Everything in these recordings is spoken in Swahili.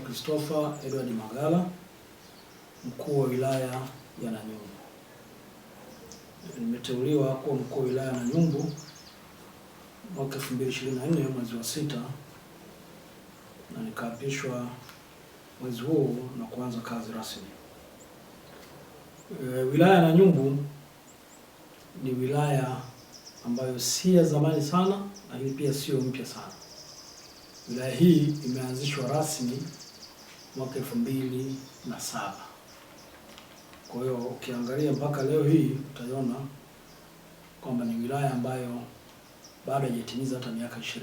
Christopher Edward Magala, mkuu wa wilaya ya Nanyumbu. Nimeteuliwa kuwa mkuu wa wilaya ya Nanyumbu mwaka 2024 mwezi wa 6 na nikaapishwa mwezi huu na kuanza kazi rasmi. Wilaya ya Nanyumbu ni wilaya ambayo si ya zamani sana, lakini pia sio mpya sana. Wilaya hii imeanzishwa rasmi mwaka 2007. Kwa hiyo ukiangalia mpaka leo hii utaiona kwamba ni wilaya ambayo bado haijatimiza hata miaka 20.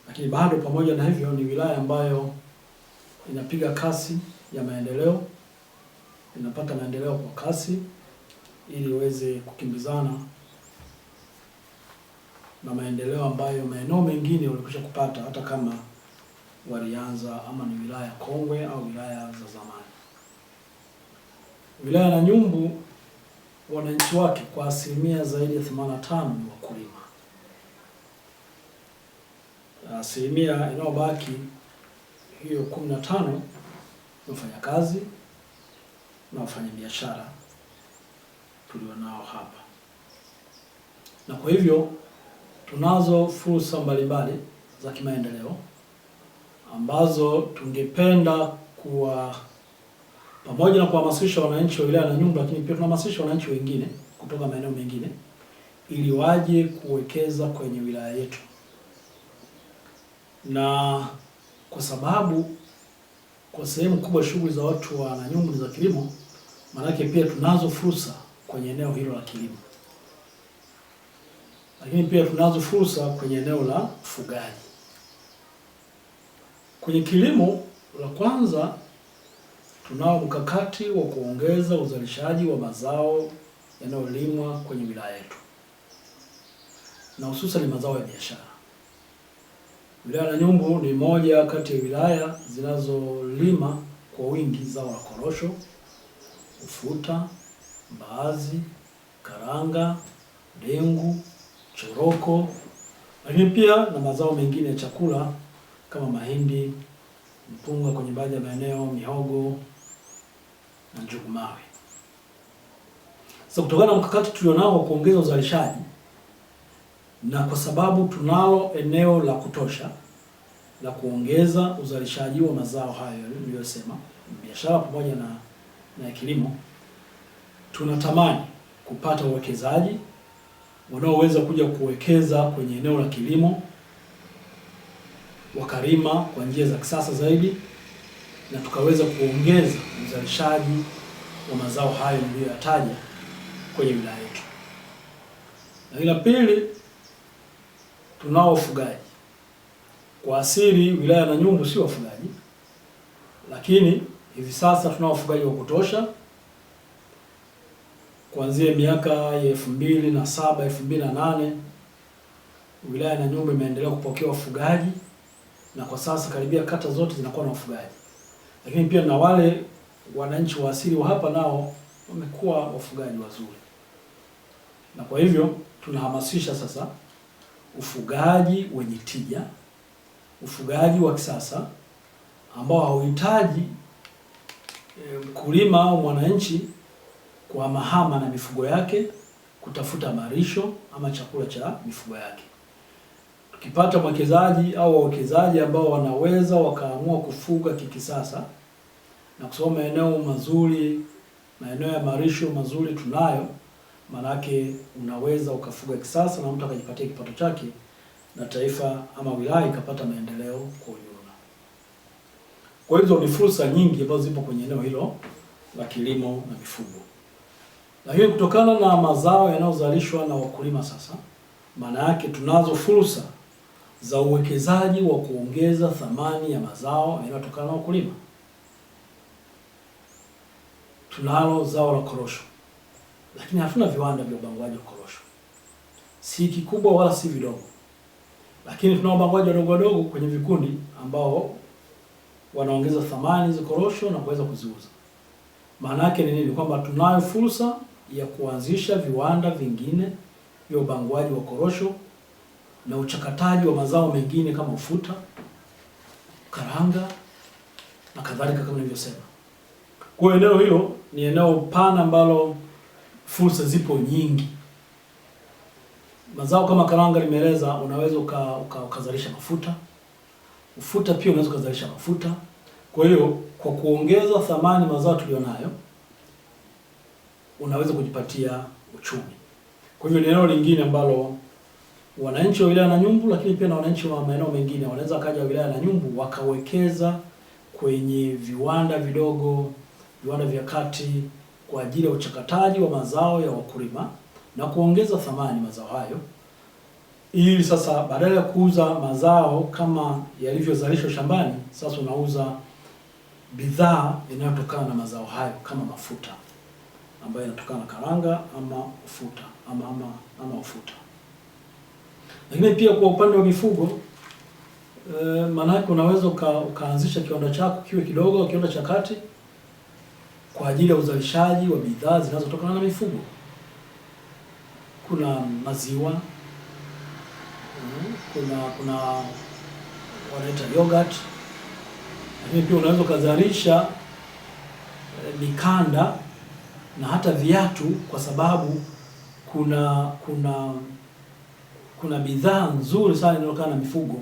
Lakini bado pamoja na hivyo ni wilaya ambayo inapiga kasi ya maendeleo, inapata maendeleo kwa kasi ili iweze kukimbizana na maendeleo ambayo maeneo mengine walikwisha kupata hata kama walianza ama ni wilaya kongwe au wilaya za zamani. Wilaya ya Nanyumbu, wananchi wake kwa asilimia zaidi ya 85 ni wakulima. Asilimia inayobaki hiyo 15 ni wafanyakazi na wafanyabiashara tulionao hapa. Na kwa hivyo tunazo fursa mbalimbali za kimaendeleo ambazo tungependa kuwa pamoja na kuhamasisha wananchi wa wilaya ya Nanyumbu, lakini pia tunahamasisha wananchi wengine kutoka maeneo mengine ili waje kuwekeza kwenye wilaya yetu. Na kwa sababu kwa sehemu kubwa shughuli za watu wa Nanyumbu ni za kilimo, maanake pia tunazo fursa kwenye eneo hilo la kilimo. Lakini pia tunazo fursa kwenye eneo la ufugaji. Kwenye kilimo, la kwanza tunao mkakati wa kuongeza uzalishaji wa mazao yanayolimwa kwenye wilaya yetu, na hususan mazao ya biashara. Wilaya ya Nanyumbu ni moja kati ya wilaya zinazolima kwa wingi zao la korosho, ufuta, mbaazi, karanga, dengu, choroko, lakini pia na mazao mengine ya chakula kama mahindi, mpunga kwenye baadhi ya maeneo, mihogo na njugu mawe. Sasa kutokana na mkakati tulionao wa kuongeza uzalishaji, na kwa sababu tunalo eneo la kutosha la kuongeza uzalishaji wa mazao hayo niliyosema, biashara pamoja na kilimo, tunatamani kupata uwekezaji wanaoweza kuja kuwekeza kwenye eneo la kilimo, wakalima kwa njia za kisasa zaidi, na tukaweza kuongeza uzalishaji wa mazao hayo niliyoyataja kwenye wilaya yetu. Na la pili, tunao ufugaji. Kwa asili wilaya ya Nanyumbu si wafugaji, lakini hivi sasa tunao ufugaji wa kutosha. Kuanzia miaka ya 2007, 2008 wilaya ya Nanyumbu imeendelea kupokea wafugaji, na kwa sasa karibia kata zote zinakuwa na wafugaji. Lakini pia na wale wananchi wa asili wa hapa nao wamekuwa wafugaji wazuri. Na kwa hivyo tunahamasisha sasa ufugaji wenye tija, ufugaji wa kisasa ambao hauhitaji mkulima au mwananchi kuhamahama na mifugo yake kutafuta malisho ama chakula cha mifugo yake. Tukipata mwekezaji au wawekezaji ambao wanaweza wakaamua kufuga kikisasa na kusoma maeneo mazuri, maeneo ya malisho mazuri tunayo, manake unaweza ukafuga kisasa na mtu akajipatia kipato chake na taifa ama wilaya ikapata maendeleo kwa ujumla. Kwa hizo ni fursa nyingi ambazo zipo kwenye eneo hilo la kilimo na mifugo. Lakini kutokana na mazao yanayozalishwa na wakulima sasa, maana yake tunazo fursa za uwekezaji wa kuongeza thamani ya mazao yanayotokana na wakulima. Tunalo zao la korosho, lakini hatuna viwanda vya ubanguaji wa korosho, si kikubwa wala si vidogo, lakini tunao ubanguaji wadogo wadogo kwenye vikundi ambao wanaongeza thamani hizo korosho na kuweza kuziuza. Maana yake ni nini? Kwamba tunayo fursa ya kuanzisha viwanda vingine vya ubanguaji wa korosho na uchakataji wa mazao mengine kama ufuta, karanga, na kadhalika kama nilivyosema. Kwa eneo hilo ni eneo pana ambalo fursa zipo nyingi. Mazao kama karanga limeeleza, unaweza ukazalisha mafuta. Ufuta pia unaweza kuzalisha mafuta. Kwa hiyo kwa kuongeza thamani mazao tulionayo, unaweza kujipatia uchumi. Kwa hivyo ni eneo lingine ambalo wananchi wa wilaya ya Nanyumbu, lakini pia na wananchi wa maeneo mengine wanaweza kaja wilaya ya Nanyumbu wakawekeza kwenye viwanda vidogo, viwanda vya kati kwa ajili ya uchakataji wa mazao ya wakulima na kuongeza thamani mazao hayo, ili sasa badala ya kuuza mazao kama yalivyozalishwa shambani, sasa unauza bidhaa inayotokana na mazao hayo kama mafuta ambayo yanatokana na karanga ama ufuta ama ufuta. Lakini pia kwa upande wa mifugo, maanake unaweza ukaanzisha kiwanda chako kiwe kidogo, kiwanda cha kati kwa ajili ya uzalishaji wa bidhaa zinazotokana na mifugo. Kuna maziwa, kuna wanaita yogurt, lakini pia unaweza ukazalisha mikanda na hata viatu, kwa sababu kuna bidhaa nzuri sana inayotokana na mifugo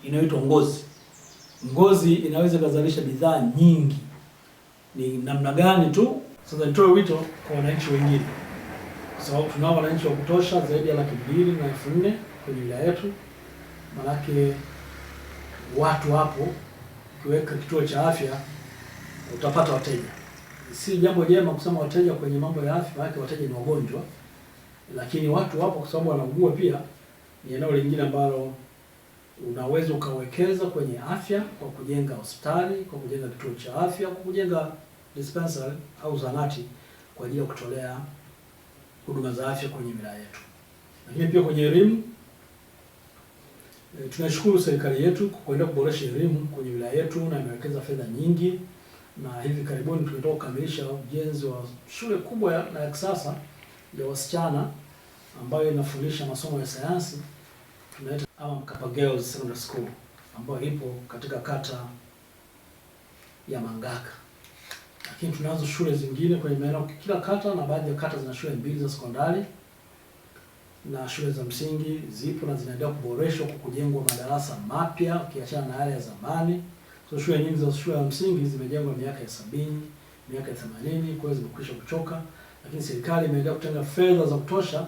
inayoitwa ngozi. Ngozi inaweza kuzalisha bidhaa nyingi. Ni namna gani tu? Sasa nitoe wito kwa wananchi wengine, kwa sababu tunao wananchi wa kutosha zaidi ya 2,400,000 kwenye wilaya yetu. Manake watu hapo, ukiweka kituo cha afya utapata wateja. Si jambo jema kusema wateja kwenye mambo ya afya, manake wateja ni wagonjwa, lakini watu wapo kwa sababu wanaugua pia. Ni eneo lingine ambalo unaweza ukawekeza kwenye afya kwa kujenga hospitali, kwa kujenga kituo cha afya, kwa kujenga dispensary au zahanati kwa ajili ya kutolea huduma za afya kwenye wilaya yetu. Lakini pia kwenye elimu, tunashukuru serikali yetu kwa kuendelea kuboresha elimu kwenye wilaya yetu na imewekeza fedha nyingi, na hivi karibuni tunataka kukamilisha ujenzi wa shule kubwa na ya kisasa ya wasichana ambayo inafundisha masomo ya sayansi, tunaita ama Mkapa Girls Secondary School, ambayo ipo katika kata ya Mangaka. Lakini tunazo shule zingine kwenye maeneo, kila kata na baadhi ya kata zina shule 2 za sekondari, na shule za msingi zipo na zinaendelea kuboreshwa kwa kujengwa madarasa mapya ukiachana na yale ya zamani. So shule nyingi za shule ya msingi zimejengwa miaka ya 70, miaka ya 80, kwa hiyo zimekwisha kuchoka, lakini serikali imeendelea kutenga fedha za kutosha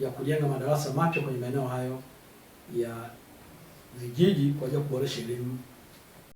ya kujenga madarasa mapya kwenye maeneo hayo ya vijiji kwa ajili ya kuboresha elimu